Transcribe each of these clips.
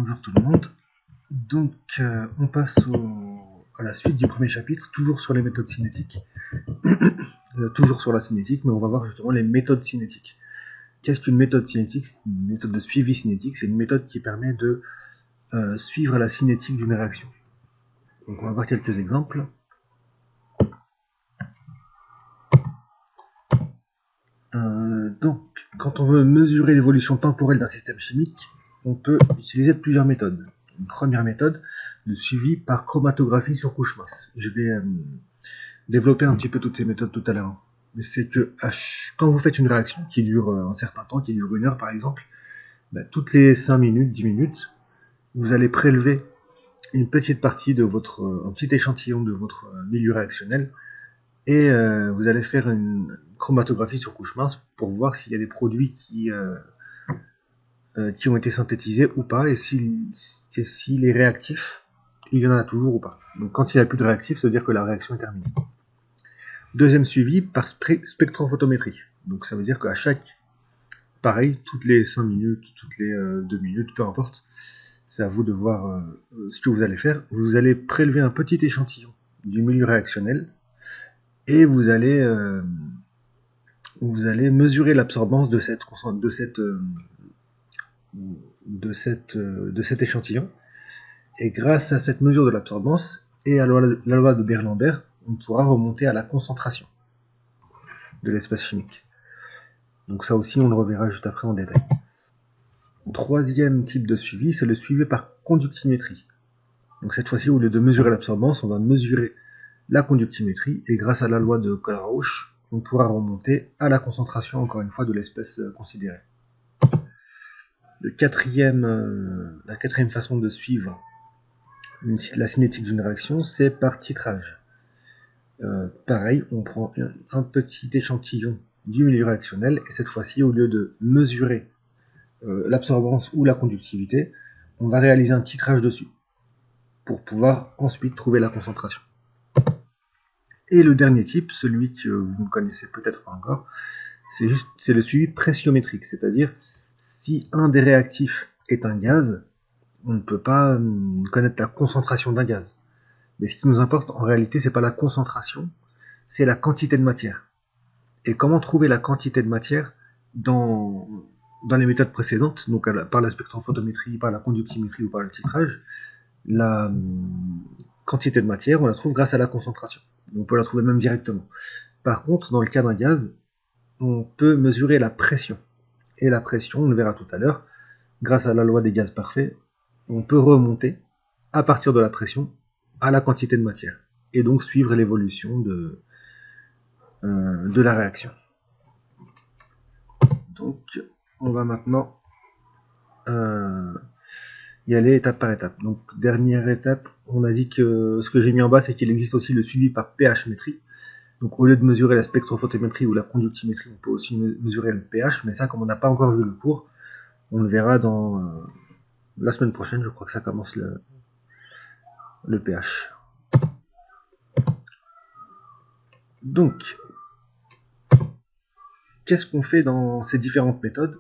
Bonjour tout le monde. Donc on passe à la suite du premier chapitre, toujours sur les méthodes cinétiques, toujours sur la cinétique, mais on va voir justement les méthodes cinétiques. Qu'est-ce qu'une méthode cinétique? C'est une méthode de suivi cinétique, c'est une méthode qui permet de suivre la cinétique d'une réaction. Donc on va voir quelques exemples. Donc quand on veut mesurer l'évolution temporelle d'un système chimique, on peut utiliser plusieurs méthodes. Une première méthode, de suivi par chromatographie sur couche mince. Je vais développer un petit peu toutes ces méthodes tout à l'heure. Mais c'est que quand vous faites une réaction qui dure un certain temps, qui dure 1 heure par exemple, toutes les 5 minutes, 10 minutes, vous allez prélever une petite partie de un petit échantillon de votre milieu réactionnel et vous allez faire une chromatographie sur couche mince pour voir s'il y a des produits qui ont été synthétisés ou pas, et s'il est réactif, il y en a toujours ou pas. Donc quand il n'y a plus de réactif, ça veut dire que la réaction est terminée. Deuxième suivi par spectrophotométrie. Donc ça veut dire qu'à pareil, toutes les 5 minutes, toutes les 2 minutes, peu importe, c'est à vous de voir ce que vous allez faire. Vous allez prélever un petit échantillon du milieu réactionnel et vous allez mesurer l'absorbance de cet échantillon. Et grâce à cette mesure de l'absorbance et à la loi de Beer-Lambert, on pourra remonter à la concentration de l'espèce chimique. Donc ça aussi, on le reverra juste après en détail. Troisième type de suivi, c'est le suivi par conductimétrie. Donc cette fois-ci, au lieu de mesurer l'absorbance, on va mesurer la conductimétrie, et grâce à la loi de Colruysch, on pourra remonter à la concentration, encore une fois, de l'espèce considérée. La quatrième façon de suivre la cinétique d'une réaction, c'est par titrage. Pareil, on prend un petit échantillon du milieu réactionnel, et cette fois-ci, au lieu de mesurer l'absorbance ou la conductivité, on va réaliser un titrage dessus, pour pouvoir ensuite trouver la concentration. Et le dernier type, celui que vous ne connaissez peut-être pas encore, c'est le suivi pressiométrique, c'est-à-dire si un des réactifs est un gaz, on ne peut pas connaître la concentration d'un gaz. Mais ce qui nous importe en réalité, c'est pas la concentration, c'est la quantité de matière. Et comment trouver la quantité de matière dans les méthodes précédentes, donc par la spectrophotométrie, par la conductimétrie ou par le titrage, la quantité de matière, on la trouve grâce à la concentration. On peut la trouver même directement. Par contre, dans le cas d'un gaz, on peut mesurer la pression. Et la pression, on le verra tout à l'heure, grâce à la loi des gaz parfaits, on peut remonter, à partir de la pression, à la quantité de matière. Et donc suivre l'évolution de la réaction. Donc, on va maintenant y aller étape par étape. Donc, dernière étape, on a dit que ce que j'ai mis en bas, c'est qu'il existe aussi le suivi par pH-métrie. Donc, au lieu de mesurer la spectrophotométrie ou la conductimétrie, on peut aussi mesurer le pH, mais ça, comme on n'a pas encore vu le cours, on le verra dans la semaine prochaine, je crois que ça commence le pH. Donc, qu'est-ce qu'on fait dans ces différentes méthodes?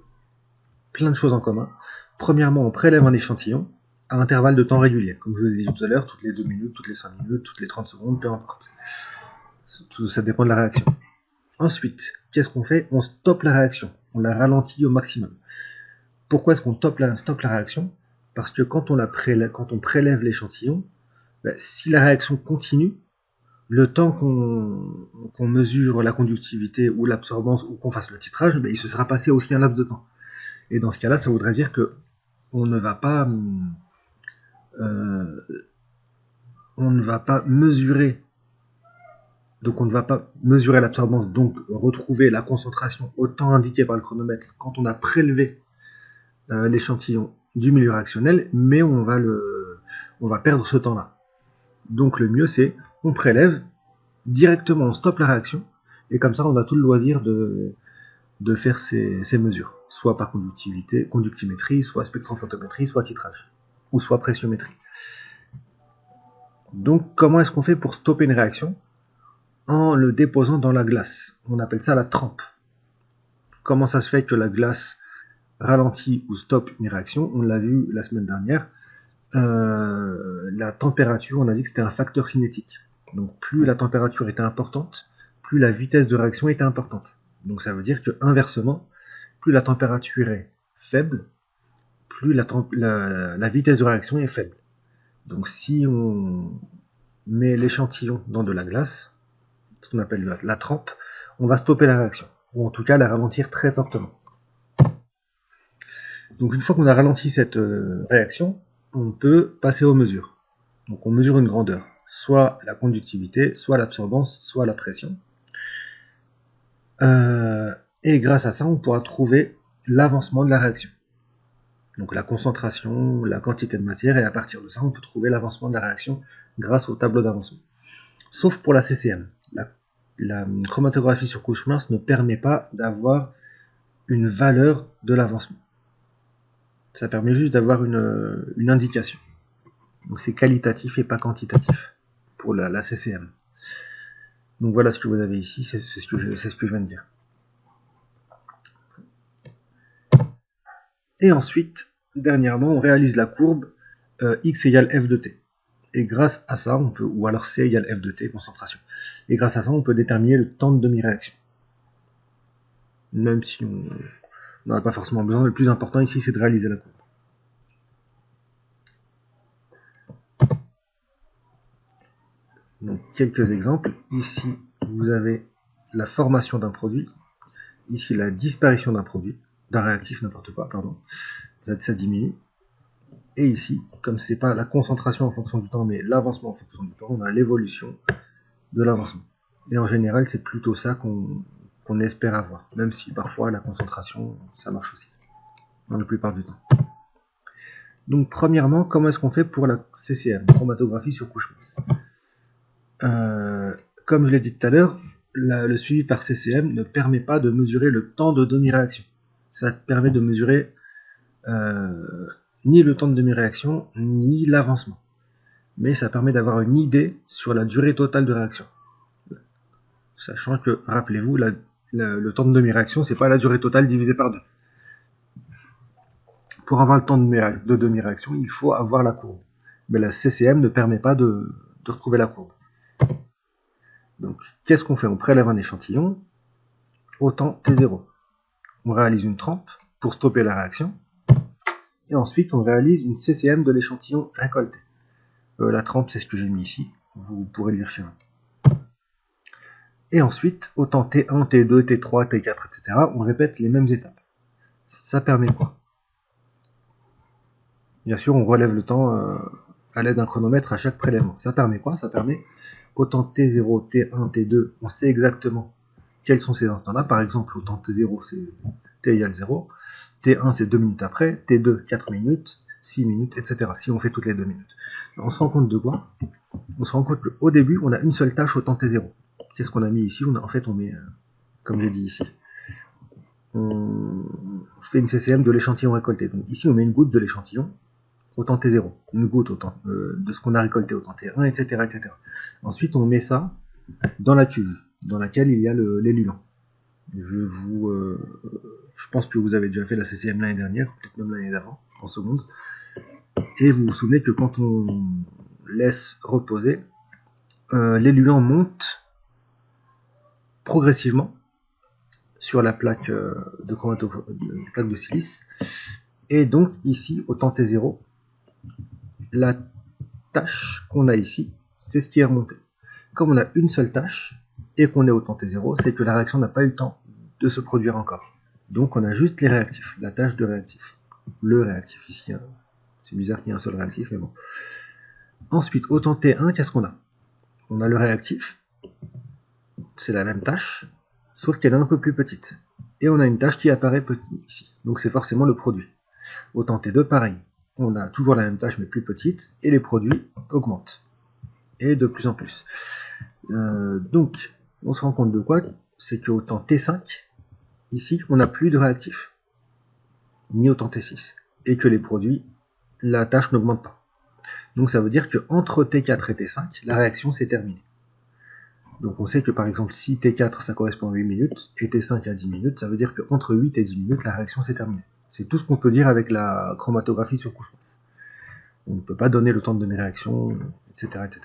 Plein de choses en commun. Premièrement, on prélève un échantillon à intervalles de temps réguliers. Comme je vous ai dit tout à l'heure, toutes les 2 minutes, toutes les 5 minutes, toutes les 30 secondes, peu importe. Ça dépend de la réaction. Ensuite, qu'est-ce qu'on fait? On stoppe la réaction. On la ralentit au maximum. Pourquoi est-ce qu'on stoppe la réaction? Parce que quand on prélève l'échantillon, si la réaction continue, le temps qu'on mesure la conductivité ou l'absorbance ou qu'on fasse le titrage, il se sera passé aussi un laps de temps. Et dans ce cas-là, ça voudrait dire que on ne va pas mesurer, donc on ne va pas mesurer l'absorbance, donc retrouver la concentration au temps indiqué par le chronomètre quand on a prélevé l'échantillon du milieu réactionnel, mais on va perdre ce temps-là. Donc le mieux c'est, on prélève, directement on stoppe la réaction, et comme ça on a tout le loisir de faire ces mesures, soit par conductimétrie, soit spectrophotométrie, soit titrage, ou soit pressiométrie. Donc comment est-ce qu'on fait pour stopper une réaction? En le déposant dans la glace. On appelle ça la trempe. Comment ça se fait que la glace ralentit ou stoppe une réaction, on l'a vu la semaine dernière, la température, on a dit que c'était un facteur cinétique. Donc plus la température était importante, plus la vitesse de réaction était importante. Donc ça veut dire que inversement, plus la température est faible, plus la vitesse de réaction est faible. Donc si on met l'échantillon dans de la glace, ce qu'on appelle la trempe, on va stopper la réaction, ou en tout cas la ralentir très fortement. Donc une fois qu'on a ralenti cette réaction, on peut passer aux mesures. Donc on mesure une grandeur, soit la conductivité, soit l'absorbance, soit la pression. Et grâce à ça, on pourra trouver l'avancement de la réaction. Donc la concentration, la quantité de matière, et à partir de ça, on peut trouver l'avancement de la réaction grâce au tableau d'avancement. Sauf pour la CCM. La chromatographie sur couche mince ne permet pas d'avoir une valeur de l'avancement. Ça permet juste d'avoir une indication. Donc c'est qualitatif et pas quantitatif pour la CCM. Donc voilà ce que vous avez ici, c'est ce que je viens de dire. Et ensuite, dernièrement, on réalise la courbe x égale f de t. Et grâce à ça, on peut, ou alors c égale f de t, concentration. Et grâce à ça, on peut déterminer le temps de demi-réaction. Même si on n'en a pas forcément besoin, le plus important ici, c'est de réaliser la courbe. Donc, quelques exemples. Ici, vous avez la formation d'un produit. Ici, la disparition d'un produit, d'un réactif, n'importe quoi, pardon. Ça diminue. Et ici, comme c'est pas la concentration en fonction du temps, mais l'avancement en fonction du temps, on a l'évolution de l'avancement. Et en général, c'est plutôt ça qu'on espère avoir, même si parfois la concentration, ça marche aussi, dans la plupart du temps. Donc premièrement, comment est-ce qu'on fait pour la CCM, chromatographie sur couche mince? Comme je l'ai dit tout à l'heure, le suivi par CCM ne permet pas de mesurer le temps de demi-réaction. Ça permet de mesurer ni le temps de demi-réaction, ni l'avancement. Mais ça permet d'avoir une idée sur la durée totale de réaction. Sachant que, rappelez-vous, le temps de demi-réaction, c'est pas la durée totale divisée par 2. Pour avoir le temps de demi-réaction, il faut avoir la courbe. Mais la CCM ne permet pas de retrouver la courbe. Donc, qu'est-ce qu'on fait? On prélève un échantillon au temps T0. On réalise une trempe pour stopper la réaction. Et ensuite, on réalise une CCM de l'échantillon récolté. La trempe, c'est ce que j'ai mis ici. Vous pourrez le lire chez vous. Et ensuite, au temps T1, T2, T3, T4, etc., on répète les mêmes étapes. Ça permet quoi? Bien sûr, on relève le temps à l'aide d'un chronomètre à chaque prélèvement. Ça permet quoi? Ça permet qu'au temps T0, T1, T2, on sait exactement quels sont ces instants-là. Par exemple, au temps T0, c'est T égale 0. T1, c'est 2 minutes après. T2, 4 minutes, 6 minutes, etc. Si on fait toutes les 2 minutes. On se rend compte de quoi? On se rend compte qu'au début, on a une seule tâche au temps T0. Qu'est-ce qu'on a mis ici? En fait, on met, comme j'ai dit ici, on fait une CCM de l'échantillon récolté. Donc ici, on met une goutte de l'échantillon au temps T0, une goutte au temps, de ce qu'on a récolté au temps T1, etc., etc. Ensuite, on met ça dans la cuve, dans laquelle il y a l'élulant. Je pense que vous avez déjà fait la CCM l'année dernière, peut-être même l'année d'avant, en seconde. Et vous vous souvenez que quand on laisse reposer, l'élulant monte progressivement sur la plaque de silice. Et donc ici, au temps T0, la tâche qu'on a ici, c'est ce qui est remonté. Comme on a une seule tâche et qu'on est au temps T0, c'est que la réaction n'a pas eu le temps de se produire encore. Donc on a juste les réactifs, la tâche de réactif. Le réactif ici, hein. C'est bizarre qu'il y ait un seul réactif, mais bon. Ensuite, au temps T1, qu'est-ce qu'on a? On a le réactif, c'est la même tâche, sauf qu'elle est un peu plus petite. Et on a une tâche qui apparaît petite ici, donc c'est forcément le produit. Au temps T2, pareil. On a toujours la même tâche mais plus petite, et les produits augmentent. Et de plus en plus. Donc, on se rend compte de quoi? C'est qu'au temps T5, ici, on n'a plus de réactif, ni au temps T6. Et que les produits, la tâche n'augmente pas. Donc ça veut dire qu'entre T4 et T5, la réaction s'est terminée. Donc on sait que par exemple, si T4 ça correspond à 8 minutes, et T5 à 10 minutes, ça veut dire qu'entre 8 et 10 minutes, la réaction s'est terminée. C'est tout ce qu'on peut dire avec la chromatographie sur couche basse. On ne peut pas donner le temps de demi-réaction, etc., etc.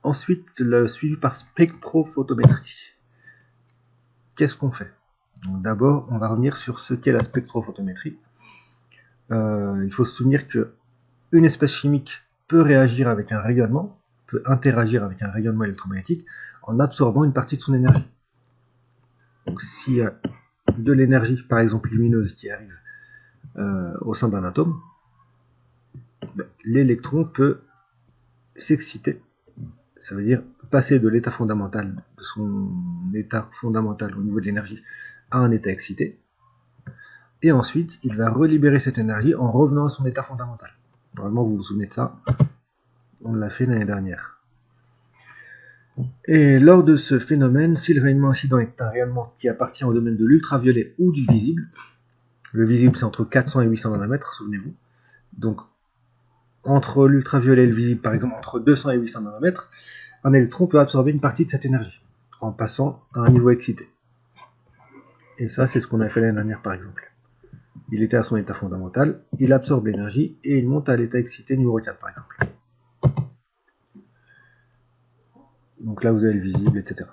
Ensuite, le suivi par spectrophotométrie. Qu'est-ce qu'on fait? D'abord, on va revenir sur ce qu'est la spectrophotométrie. Il faut se souvenir qu'une espèce chimique peut réagir avec un rayonnement, peut interagir avec un rayonnement électromagnétique en absorbant une partie de son énergie. Donc s'il y a de l'énergie, par exemple lumineuse, qui arrive au sein d'un atome, l'électron peut s'exciter. Ça veut dire passer de l'état fondamental, de son état fondamental au niveau de l'énergie, à un état excité. Et ensuite, il va relibérer cette énergie en revenant à son état fondamental. Normalement, vous vous souvenez de ça. On l'a fait l'année dernière. Et lors de ce phénomène, si le rayonnement incident est un rayonnement qui appartient au domaine de l'ultraviolet ou du visible, le visible c'est entre 400 et 800 nanomètres, souvenez-vous. Donc, entre l'ultraviolet et le visible, par exemple, entre 200 et 800 nanomètres, un électron peut absorber une partie de cette énergie en passant à un niveau excité. Et ça, c'est ce qu'on a fait l'année dernière, par exemple. Il était à son état fondamental, il absorbe l'énergie et il monte à l'état excité numéro 4, par exemple. Donc là, vous avez le visible, etc.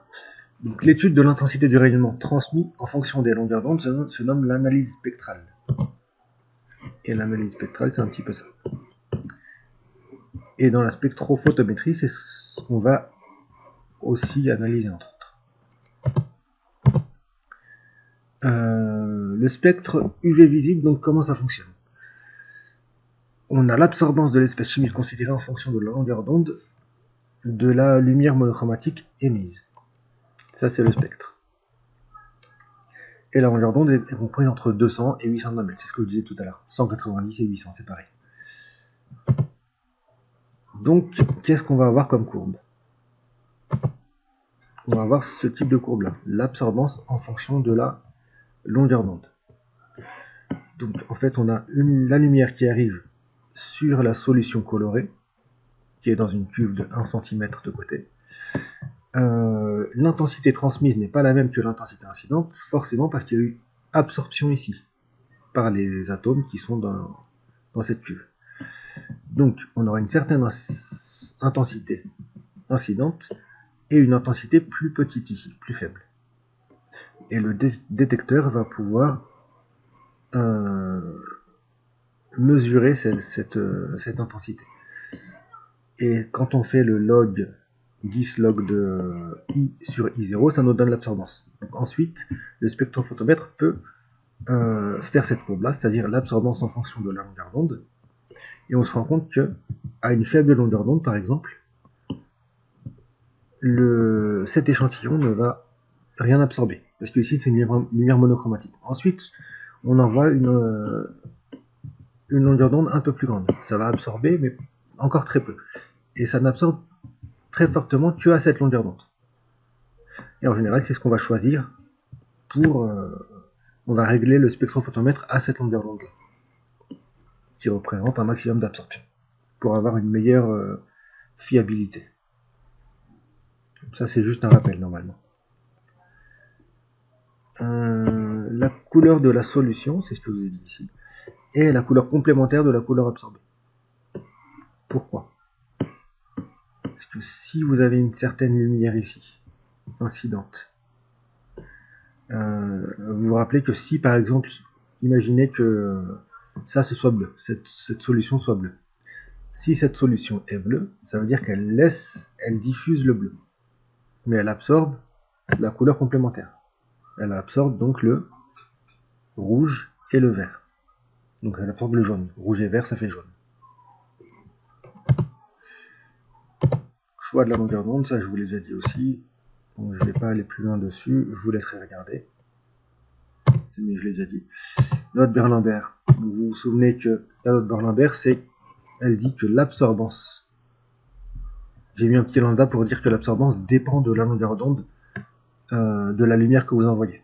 Donc l'étude de l'intensité du rayonnement transmis en fonction des longueurs d'onde se nomme l'analyse spectrale. Et l'analyse spectrale, c'est un petit peu ça. Et dans la spectrophotométrie, c'est ce qu'on va aussi analyser, entre autres. Le spectre UV visible, donc comment ça fonctionne? On a l'absorbance de l'espèce chimique considérée en fonction de la longueur d'onde de la lumière monochromatique émise. Ça, c'est le spectre. Et la longueur d'onde est comprise entre 200 et 800 nanomètres. C'est ce que je disais tout à l'heure. 190 et 800, c'est pareil. Donc, qu'est-ce qu'on va avoir comme courbe? On va avoir ce type de courbe-là. L'absorbance en fonction de la longueur d'onde. Donc, en fait, on a la lumière qui arrive sur la solution colorée, qui est dans une cuve de 1 cm de côté. L'intensité transmise n'est pas la même que l'intensité incidente, forcément parce qu'il y a eu absorption ici, par les atomes qui sont dans cette cuve. Donc on aura une certaine intensité incidente et une intensité plus petite ici, plus faible. Et le détecteur va pouvoir mesurer cette intensité. Et quand on fait le log 10 log de I sur I0, ça nous donne l'absorbance. Ensuite, le spectrophotomètre peut faire cette courbe-là, c'est-à-dire l'absorbance en fonction de la longueur d'onde. Et on se rend compte qu'à une faible longueur d'onde, par exemple, cet échantillon ne va rien absorber. Parce que ici, c'est une lumière monochromatique. Ensuite, on envoie une longueur d'onde un peu plus grande. Ça va absorber, mais encore très peu. Et ça n'absorbe très fortement que à cette longueur d'onde. Et en général, c'est ce qu'on va choisir pour... on va régler le spectrophotomètre à cette longueur d'onde, qui représente un maximum d'absorption, pour avoir une meilleure fiabilité. Ça, c'est juste un rappel, normalement. La couleur de la solution, c'est ce que je vous ai dit ici, et la couleur complémentaire de la couleur absorbée. Pourquoi? Parce que si vous avez une certaine lumière ici, incidente, vous vous rappelez que si, par exemple, imaginez que ça, ce soit bleu, cette solution soit bleue. Si cette solution est bleue, ça veut dire qu'elle diffuse le bleu. Mais elle absorbe la couleur complémentaire. Elle absorbe donc le rouge et le vert. Donc elle absorbe le jaune. Rouge et vert, ça fait jaune. Choix de la longueur d'onde, ça je vous l'ai déjà dit aussi. Donc je ne vais pas aller plus loin dessus, je vous laisserai regarder. Mais je l'ai déjà dit. Note Berlambert. Vous vous souvenez que la note Berlambert, elle dit que l'absorbance. J'ai mis un petit lambda pour dire que l'absorbance dépend de la longueur d'onde de la lumière que vous envoyez.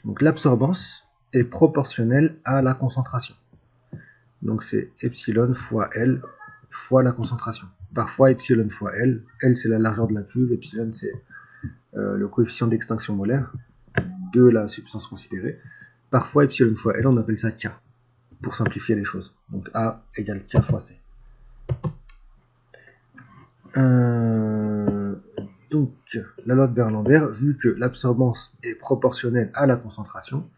Donc l'absorbance est proportionnelle à la concentration. Donc c'est epsilon fois L fois la concentration. Parfois epsilon fois L. L c'est la largeur de la cuve, epsilon c'est le coefficient d'extinction molaire de la substance considérée. Parfois, epsilon fois L, on appelle ça K, pour simplifier les choses. Donc A égale K fois C. Donc, la loi de Beer-Lambert, vu que l'absorbance est proportionnelle à la concentration,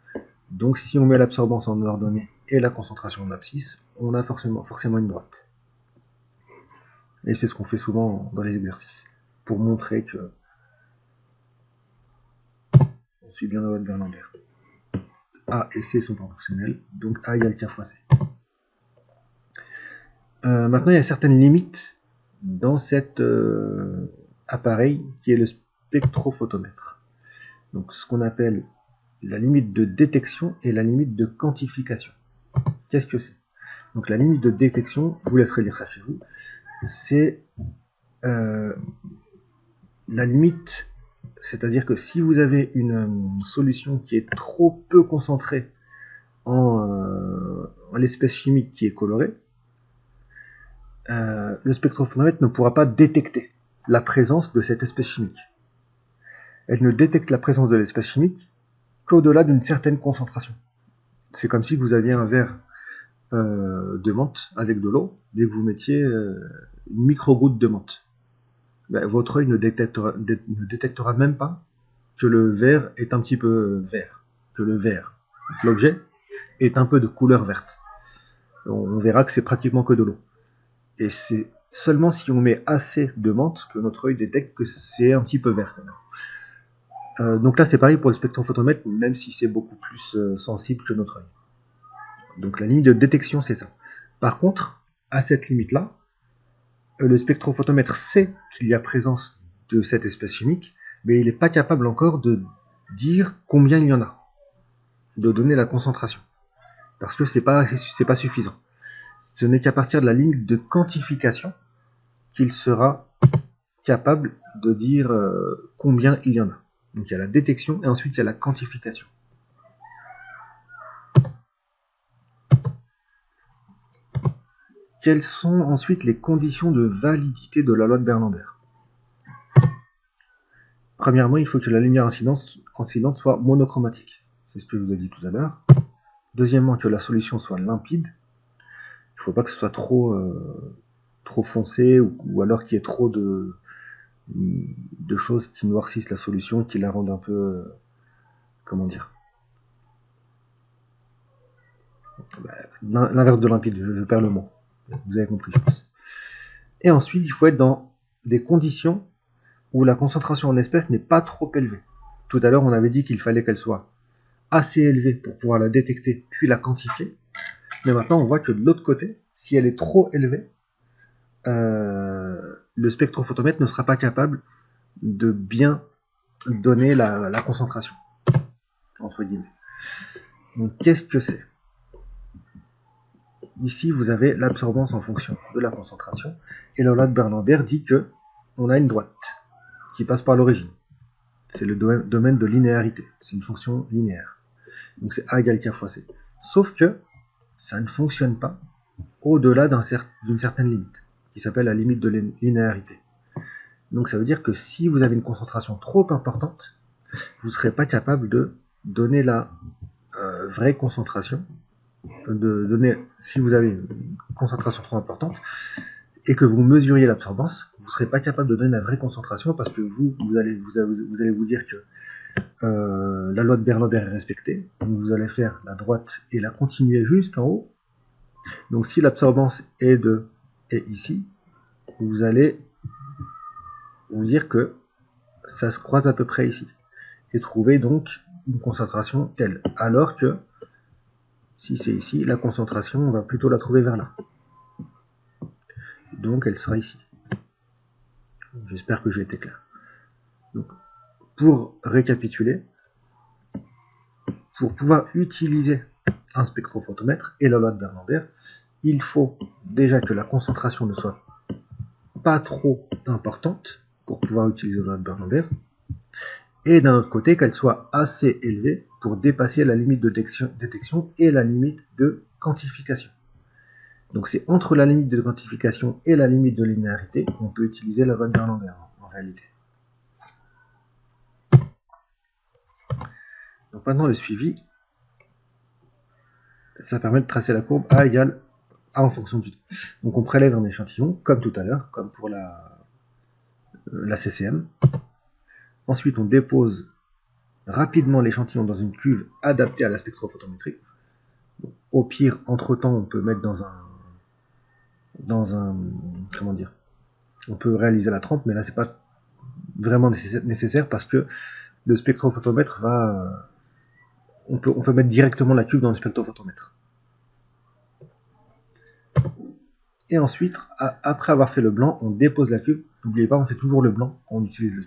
donc si on met l'absorbance en ordonnée et la concentration en abscisse, on a forcément une droite. Et c'est ce qu'on fait souvent dans les exercices, pour montrer que on suit bien la loi de Beer-Lambert. A et C sont proportionnels, donc A égale K fois C. Maintenant, il y a certaines limites dans cet appareil qui est le spectrophotomètre. Donc, ce qu'on appelle la limite de détection et la limite de quantification. Qu'est-ce que c'est? Donc, la limite de détection, je vous laisserai lire ça chez vous, c'est la limite, c'est-à-dire que si vous avez une solution qui est trop peu concentrée en l'espèce chimique qui est colorée, le spectrophotomètre ne pourra pas détecter la présence de cette espèce chimique. Elle ne détecte la présence de l'espèce chimique qu'au-delà d'une certaine concentration. C'est comme si vous aviez un verre de menthe avec de l'eau, et que vous mettiez une micro-goutte de menthe. Ben, votre œil ne détectera même pas que le verre est un petit peu vert, que l'objet est un peu de couleur verte. On verra que c'est pratiquement que de l'eau. Et c'est seulement si on met assez de menthe que notre œil détecte que c'est un petit peu vert quand même. Donc là c'est pareil pour le spectrophotomètre, même si c'est beaucoup plus sensible que notre œil. Donc la limite de détection c'est ça. Par contre, à cette limite là, le spectrophotomètre sait qu'il y a présence de cette espèce chimique, mais il n'est pas capable encore de dire combien il y en a, de donner la concentration, parce que c'est pas suffisant. Ce n'est qu'à partir de la limite de quantification qu'il sera capable de dire combien il y en a. Donc il y a la détection et ensuite il y a la quantification. Quelles sont ensuite les conditions de validité de la loi de Beer-Lambert? Premièrement, il faut que la lumière incidente soit monochromatique. C'est ce que je vous ai dit tout à l'heure. Deuxièmement, que la solution soit limpide. Il ne faut pas que ce soit trop foncé ou alors qu'il y ait trop de choses qui noircissent la solution, qui la rendent un peu... comment dire, l'inverse de limpide, je perds le mot. Vous avez compris, je pense. Et ensuite, il faut être dans des conditions où la concentration en espèces n'est pas trop élevée. Tout à l'heure, on avait dit qu'il fallait qu'elle soit assez élevée pour pouvoir la détecter, puis la quantifier. Mais maintenant, on voit que de l'autre côté, si elle est trop élevée, le spectrophotomètre ne sera pas capable de bien donner la concentration, entre guillemets. Donc, qu'est-ce que c'est? Ici, vous avez l'absorbance en fonction de la concentration. Et la loi de Beer-Lambert dit que on a une droite qui passe par l'origine. C'est le domaine de linéarité. C'est une fonction linéaire. Donc c'est A égale K fois C. Sauf que ça ne fonctionne pas au-delà d'une certaine limite, qui s'appelle la limite de linéarité. Donc ça veut dire que si vous avez une concentration trop importante, vous ne serez pas capable de donner la vraie concentration. Si vous avez une concentration trop importante et que vous mesuriez l'absorbance, vous ne serez pas capable de donner la vraie concentration parce que vous allez vous dire que la loi de Beer-Lambert est respectée. Donc vous allez faire la droite et la continuer jusqu'en haut. Donc si l'absorbance est ici, vous allez vous dire que ça se croise à peu près ici et trouver donc une concentration telle. Alors que si c'est ici, la concentration, on va plutôt la trouver vers là. Donc elle sera ici. J'espère que j'ai été clair. Donc, pour récapituler, pour pouvoir utiliser un spectrophotomètre et la loi de Beer-Lambert, il faut déjà que la concentration ne soit pas trop importante pour pouvoir utiliser la loi de Beer-Lambert, et d'un autre côté qu'elle soit assez élevée pour dépasser la limite de détection et la limite de quantification. Donc c'est entre la limite de quantification et la limite de linéarité qu'on peut utiliser la loi de Beer-Lambert en réalité. Donc maintenant le suivi. ça permet de tracer la courbe A égale A en fonction du temps. Donc on prélève un échantillon, comme tout à l'heure, comme pour la CCM. Ensuite, on dépose rapidement l'échantillon dans une cuve adaptée à la spectrophotométrie. Au pire, entre-temps, on peut mettre dans un comment dire, on peut réaliser la trempe, mais là c'est pas vraiment nécessaire parce que le spectrophotomètre va, on peut mettre directement la cuve dans le spectrophotomètre. Et ensuite, après avoir fait le blanc, on dépose la cuve. N'oubliez pas, on fait toujours le blanc quand on utilise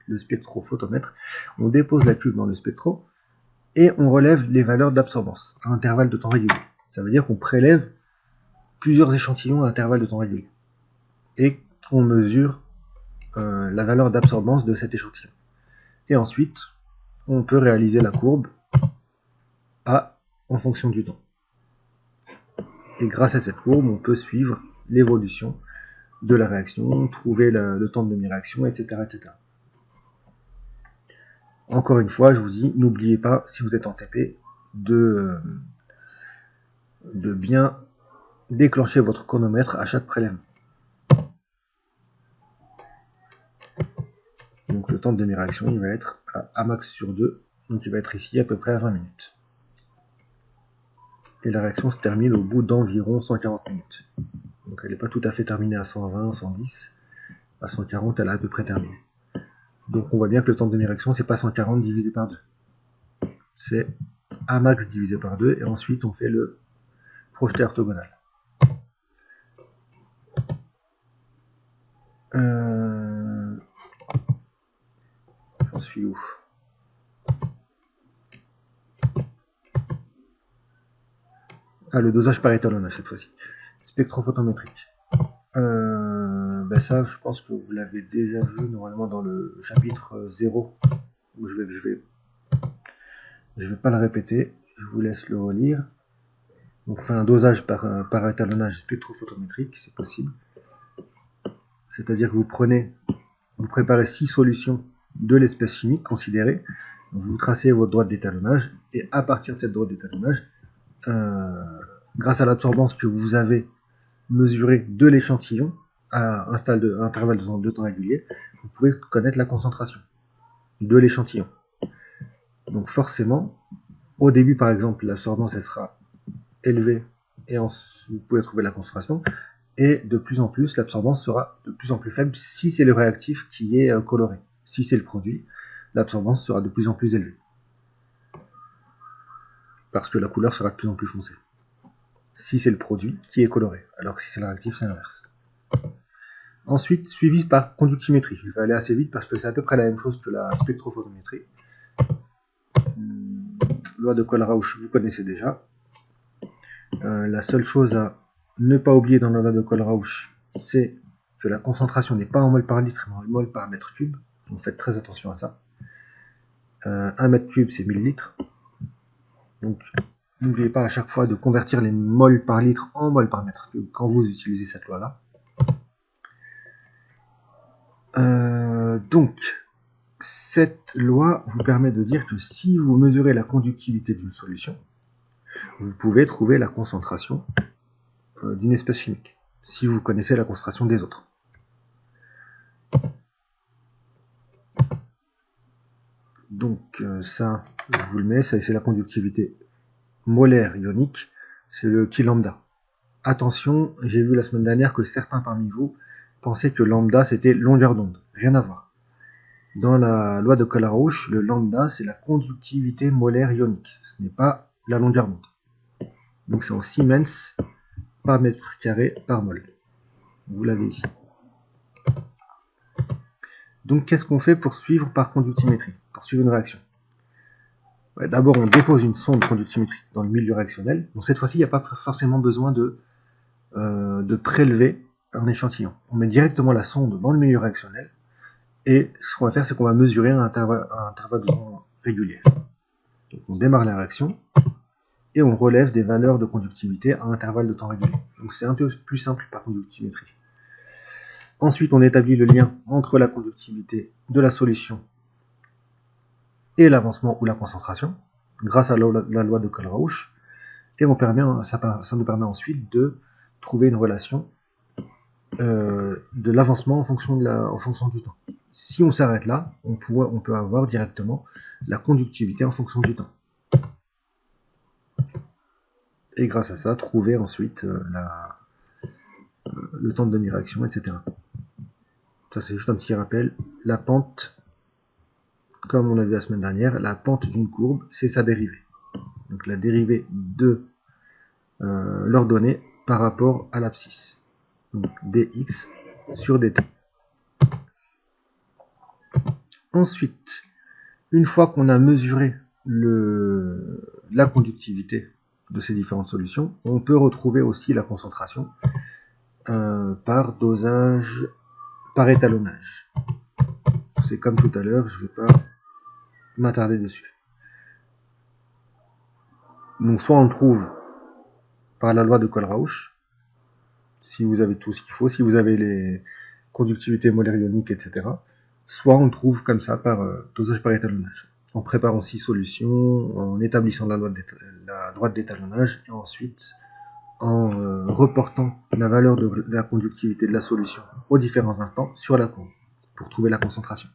le spectrophotomètre. On dépose la cuve dans le spectro et on relève les valeurs d'absorbance à intervalles de temps régulier. Ça veut dire qu'on prélève plusieurs échantillons à intervalles de temps régulier et on mesure la valeur d'absorbance de cet échantillon. Et ensuite, on peut réaliser la courbe A en fonction du temps. Et grâce à cette courbe, on peut suivre l'évolution de la réaction, trouver le temps de demi-réaction, etc., etc. Encore une fois, je vous dis, n'oubliez pas, si vous êtes en TP, de bien déclencher votre chronomètre à chaque prélèvement. Donc le temps de demi-réaction, il va être à Amax sur 2, donc il va être ici à peu près à 20 minutes. Et la réaction se termine au bout d'environ 140 minutes. Donc elle n'est pas tout à fait terminée à 120, 110. À 140, elle est à peu près terminée. Donc on voit bien que le temps de demi-réaction, c'est pas 140 divisé par 2. C'est Amax divisé par 2, et ensuite on fait le projeté orthogonal. J'en suis où? Ah, le dosage par étalonnage cette fois-ci. Spectrophotométrique. Ça, je pense que vous l'avez déjà vu normalement dans le chapitre 0. Je vais pas le répéter, je vous laisse le relire. Donc on fait un dosage par étalonnage spectrophotométrique, c'est possible. C'est-à-dire que vous préparez 6 solutions de l'espèce chimique considérée, vous tracez votre droite d'étalonnage, et à partir de cette droite d'étalonnage, grâce à l'absorbance que vous avez mesurée de l'échantillon à un intervalle de temps régulier, vous pouvez connaître la concentration de l'échantillon. Donc forcément, au début par exemple, l'absorbance elle sera élevée et vous pouvez trouver la concentration, et de plus en plus, l'absorbance sera de plus en plus faible si c'est le réactif qui est coloré. Si c'est le produit, l'absorbance sera de plus en plus élevée, parce que la couleur sera de plus en plus foncée. Si c'est le produit qui est coloré, alors que si c'est le réactif, c'est l'inverse. Ensuite, suivi par conductimétrie. Je vais aller assez vite parce que c'est à peu près la même chose que la spectrophotométrie. Loi de Kohlrausch, vous connaissez déjà. La seule chose à ne pas oublier dans la loi de Kohlrausch, c'est que la concentration n'est pas en mol par litre, mais en mol par mètre cube. Donc faites très attention à ça. 1 mètre cube, c'est 1000 litres. Donc n'oubliez pas à chaque fois de convertir les mols par litre en mol par mètre cube quand vous utilisez cette loi-là. Donc, cette loi vous permet de dire que si vous mesurez la conductivité d'une solution, vous pouvez trouver la concentration d'une espèce chimique, si vous connaissez la concentration des autres. Donc ça, je vous le mets, ça c'est la conductivité molaire ionique, c'est le chi lambda. Attention, j'ai vu la semaine dernière que certains parmi vous pensaient que lambda c'était longueur d'onde, rien à voir. Dans la loi de Kohlrausch, le lambda c'est la conductivité molaire ionique, ce n'est pas la longueur d'onde. Donc c'est en Siemens par mètre carré par mol. Vous l'avez ici. Donc qu'est-ce qu'on fait pour suivre par conductimétrie, pour suivre une réaction? D'abord on dépose une sonde conductimétrique dans le milieu réactionnel. Donc cette fois-ci il n'y a pas forcément besoin de prélever un échantillon. On met directement la sonde dans le milieu réactionnel et ce qu'on va faire c'est qu'on va mesurer un intervalle de temps régulier. Donc on démarre la réaction et on relève des valeurs de conductivité à intervalle de temps régulier. Donc c'est un peu plus simple par conductimétrie. Ensuite on établit le lien entre la conductivité de la solution et l'avancement ou la concentration grâce à la loi de Kohlrausch. Et ça nous permet ensuite de trouver une relation de l'avancement en fonction du temps. Si on s'arrête là, on peut avoir directement la conductivité en fonction du temps. Et grâce à ça, trouver ensuite le temps de demi-réaction, etc. Ça, c'est juste un petit rappel. La pente, comme on a vu la semaine dernière, la pente d'une courbe, c'est sa dérivée. Donc la dérivée de l'ordonnée par rapport à l'abscisse. Donc dx sur dt. Ensuite, une fois qu'on a mesuré la conductivité de ces différentes solutions, on peut retrouver aussi la concentration par dosage, par étalonnage. C'est comme tout à l'heure, je ne vais pas m'attarder dessus. Donc soit on le trouve par la loi de Kohlrausch, si vous avez tout ce qu'il faut, si vous avez les conductivités molaires ioniques, etc. Soit on le trouve comme ça par dosage par étalonnage, en préparant 6 solutions, en établissant la droite d'étalonnage, et ensuite en reportant la valeur de la conductivité de la solution aux différents instants sur la courbe, pour trouver la concentration.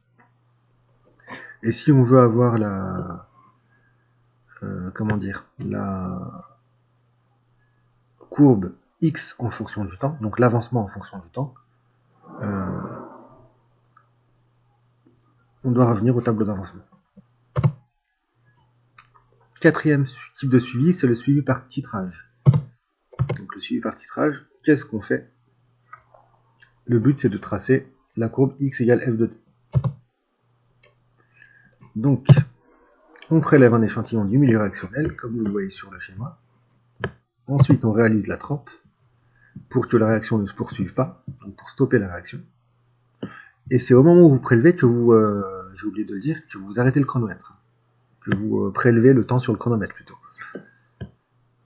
Et si on veut avoir la courbe x en fonction du temps, donc l'avancement en fonction du temps, on doit revenir au tableau d'avancement. Quatrième type de suivi, c'est le suivi par titrage. Donc le suivi par titrage, qu'est-ce qu'on fait? Le but, c'est de tracer la courbe x égale f de t. Donc, on prélève un échantillon du milieu réactionnel, comme vous le voyez sur le schéma. Ensuite, on réalise la trempe pour que la réaction ne se poursuive pas, donc pour stopper la réaction. Et c'est au moment où vous prélevez que vous, j'ai oublié de le dire, que vous arrêtez le chronomètre. Que vous prélevez le temps sur le chronomètre plutôt.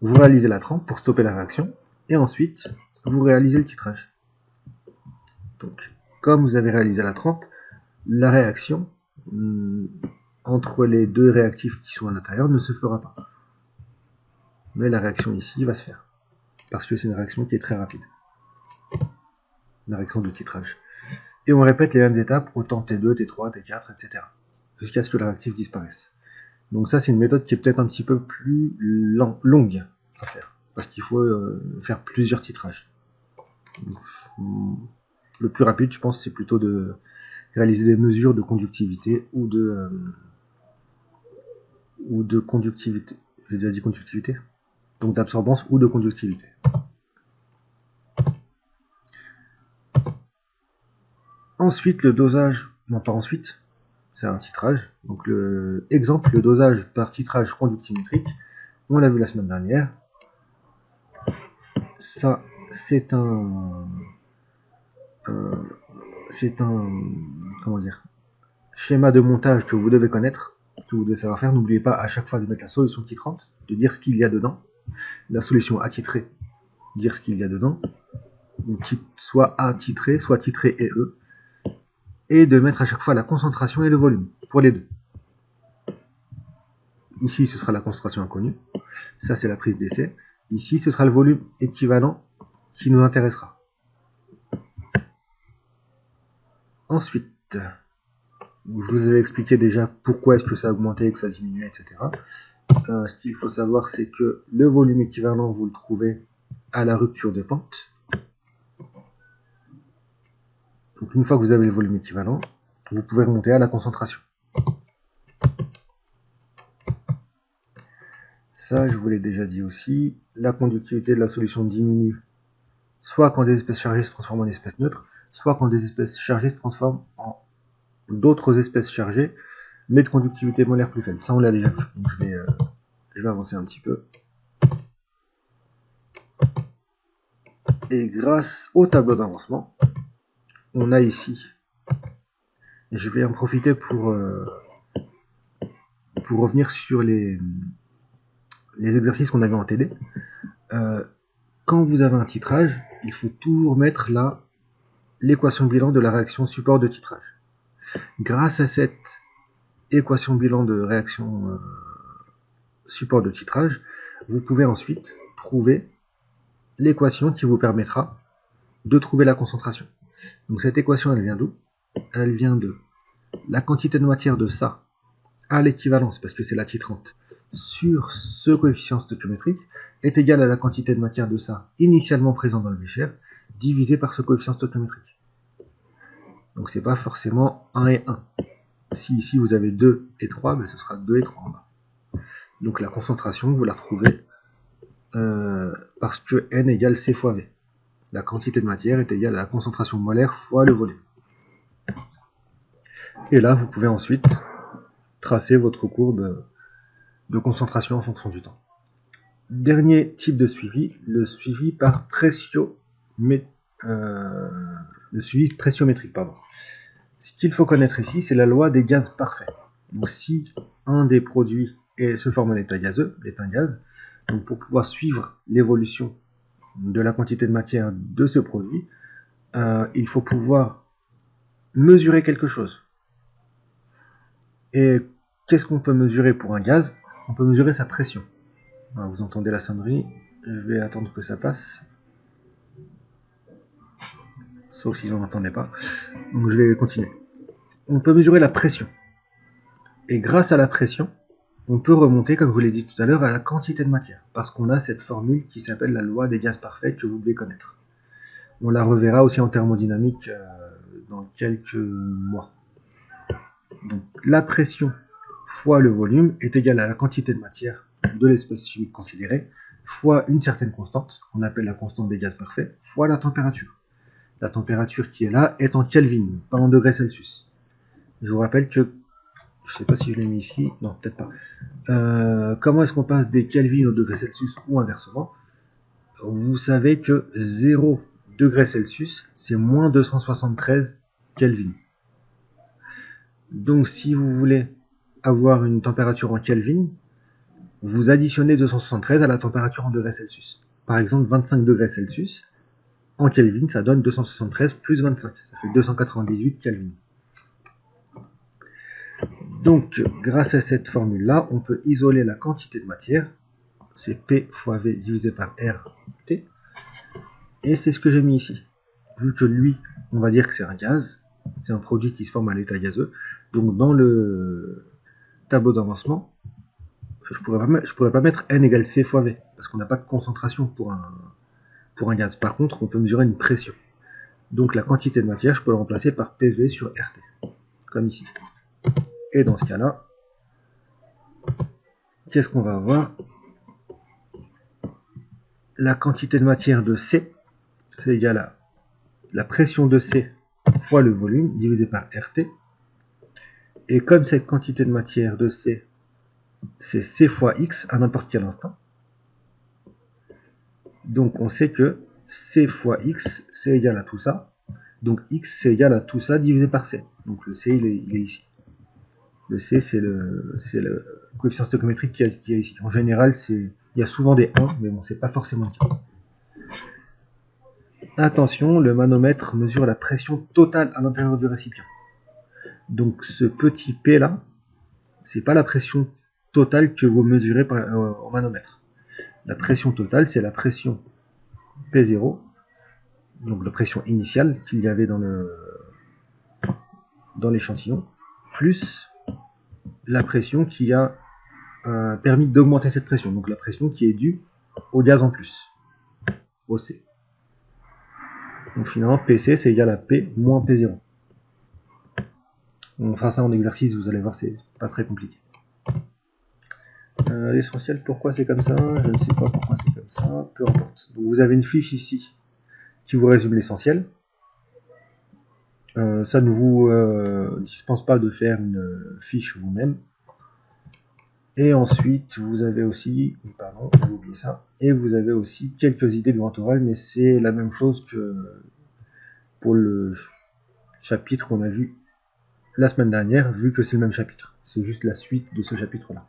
Vous réalisez la trempe pour stopper la réaction, et ensuite, vous réalisez le titrage. Donc, comme vous avez réalisé la trempe, la réaction entre les deux réactifs qui sont à l'intérieur ne se fera pas. Mais la réaction ici va se faire. Parce que c'est une réaction qui est très rapide. Une réaction de titrage. Et on répète les mêmes étapes au temps T2, T3, T4, etc. Jusqu'à ce que le réactif disparaisse. Donc ça, c'est une méthode qui est peut-être un petit peu plus longue à faire. Parce qu'il faut faire plusieurs titrages. Le plus rapide, je pense, c'est plutôt de réaliser des mesures de conductivité ou de conductivité. J'ai déjà dit conductivité. Donc d'absorbance ou de conductivité. Ensuite, le dosage, non pas ensuite, c'est un titrage. Donc le dosage par titrage conductimétrique, on l'a vu la semaine dernière. Ça, c'est un schéma de montage que vous devez connaître, que vous devez savoir faire. N'oubliez pas à chaque fois de mettre la solution titrante, de dire ce qu'il y a dedans. La solution attitrée, dire ce qu'il y a dedans. Soit A titré, soit titré et E. Et de mettre à chaque fois la concentration et le volume, pour les deux. Ici, ce sera la concentration inconnue. Ça, c'est la prise d'essai. Ici, ce sera le volume équivalent qui nous intéressera. Ensuite, je vous avais expliqué déjà pourquoi est-ce que ça augmentait, que ça diminuait, etc. Ce qu'il faut savoir, c'est que le volume équivalent, vous le trouvez à la rupture de pente. Donc une fois que vous avez le volume équivalent, vous pouvez remonter à la concentration. Ça, je vous l'ai déjà dit aussi. La conductivité de la solution diminue, soit quand des espèces chargées se transforment en espèces neutres, soit quand des espèces chargées se transforment en d'autres espèces chargées, mais de conductivité molaire plus faible. Ça, on l'a déjà vu. Donc je vais avancer un petit peu. Et grâce au tableau d'avancement, on a ici, je vais en profiter pour revenir sur les exercices qu'on avait en TD. Quand vous avez un titrage, il faut toujours mettre là l'équation bilan de la réaction support de titrage. Grâce à cette équation bilan de réaction support de titrage, vous pouvez ensuite trouver l'équation qui vous permettra de trouver la concentration. Donc cette équation, elle vient d'où? Elle vient de la quantité de matière de ça à l'équivalence, parce que c'est la titrante, sur ce coefficient stoichiométrique est égal à la quantité de matière de ça initialement présent dans le bécher, divisé par ce coefficient stoichiométrique. Donc c'est pas forcément 1 et 1. Si ici vous avez 2 et 3, ben ce sera 2 et 3 en bas. Donc la concentration, vous la retrouvez parce que N égale C fois V. La quantité de matière est égale à la concentration molaire fois le volume. Et là, vous pouvez ensuite tracer votre courbe de concentration en fonction du temps. Dernier type de suivi, le suivi par pressiométrique. Ce qu'il faut connaître ici, c'est la loi des gaz parfaits. Donc si un des produits se forme en état gazeux, est un gaz, donc pour pouvoir suivre l'évolution de la quantité de matière de ce produit, il faut pouvoir mesurer quelque chose. Et qu'est-ce qu'on peut mesurer pour un gaz? On peut mesurer sa pression. Alors, vous entendez la sonnerie, je vais attendre que ça passe. Sauf si j'en entendais pas. Donc je vais continuer. On peut mesurer la pression. Et grâce à la pression, on peut remonter, comme je vous l'ai dit tout à l'heure, à la quantité de matière. Parce qu'on a cette formule qui s'appelle la loi des gaz parfaits que vous devez connaître. On la reverra aussi en thermodynamique dans quelques mois. Donc la pression fois le volume est égale à la quantité de matière de l'espèce chimique considérée fois une certaine constante, qu'on appelle la constante des gaz parfaits, fois la température. La température qui est là est en Kelvin, pas en degrés Celsius. Je vous rappelle que, je ne sais pas si je l'ai mis ici, non peut-être pas. Comment est-ce qu'on passe des Kelvin au degrés Celsius ou inversement? Vous savez que 0 degrés Celsius, c'est moins 273 Kelvin. Donc si vous voulez avoir une température en Kelvin, vous additionnez 273 à la température en degrés Celsius. Par exemple, 25 degrés Celsius, en Kelvin, ça donne 273 plus 25. Ça fait 298 Kelvin. Donc, grâce à cette formule-là, on peut isoler la quantité de matière. C'est P fois V divisé par RT. Et c'est ce que j'ai mis ici. Vu que lui, on va dire que c'est un gaz, c'est un produit qui se forme à l'état gazeux. Donc, dans le tableau d'avancement, je pourrais pas mettre N égale C fois V, parce qu'on n'a pas de concentration pour un gaz. Par contre, on peut mesurer une pression. Donc la quantité de matière, je peux le remplacer par PV sur RT, comme ici. Et dans ce cas-là, qu'est-ce qu'on va avoir? La quantité de matière de C, c'est égal à la pression de C fois le volume divisé par RT. Et comme cette quantité de matière de C, c'est C fois X à n'importe quel instant, donc on sait que C fois X, c'est égal à tout ça. Donc X, c'est égal à tout ça divisé par C. Donc le C, il est ici. Le C, c'est le coefficient stoichiométrique qu'il y a ici. En général, il y a souvent des 1, mais bon, c'est pas forcément le cas. Attention, le manomètre mesure la pression totale à l'intérieur du récipient. Donc ce petit P là, c'est pas la pression totale que vous mesurez au manomètre. La pression totale, c'est la pression P0, donc la pression initiale qu'il y avait dans l'échantillon, plus la pression qui a permis d'augmenter cette pression, donc la pression qui est due au gaz en plus, au C. Donc finalement, PC c'est égal à P moins P0. On fera ça en exercice, vous allez voir, c'est pas très compliqué. L'essentiel, pourquoi c'est comme ça? Je ne sais pas pourquoi c'est comme ça, peu importe. Donc vous avez une fiche ici qui vous résume l'essentiel. Ça ne vous dispense pas de faire une fiche vous-même. Et ensuite, vous avez aussi, pardon, j'ai oublié ça, et vous avez aussi quelques idées de grand oral, mais c'est la même chose que pour le chapitre qu'on a vu la semaine dernière, vu que c'est le même chapitre. C'est juste la suite de ce chapitre-là.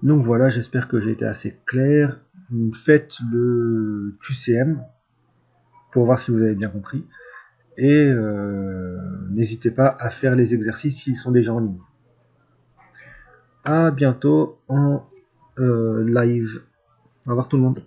Donc voilà, j'espère que j'ai été assez clair. Faites le QCM pour voir si vous avez bien compris. Et n'hésitez pas à faire les exercices s'ils sont déjà en ligne. À bientôt en live. Au revoir tout le monde.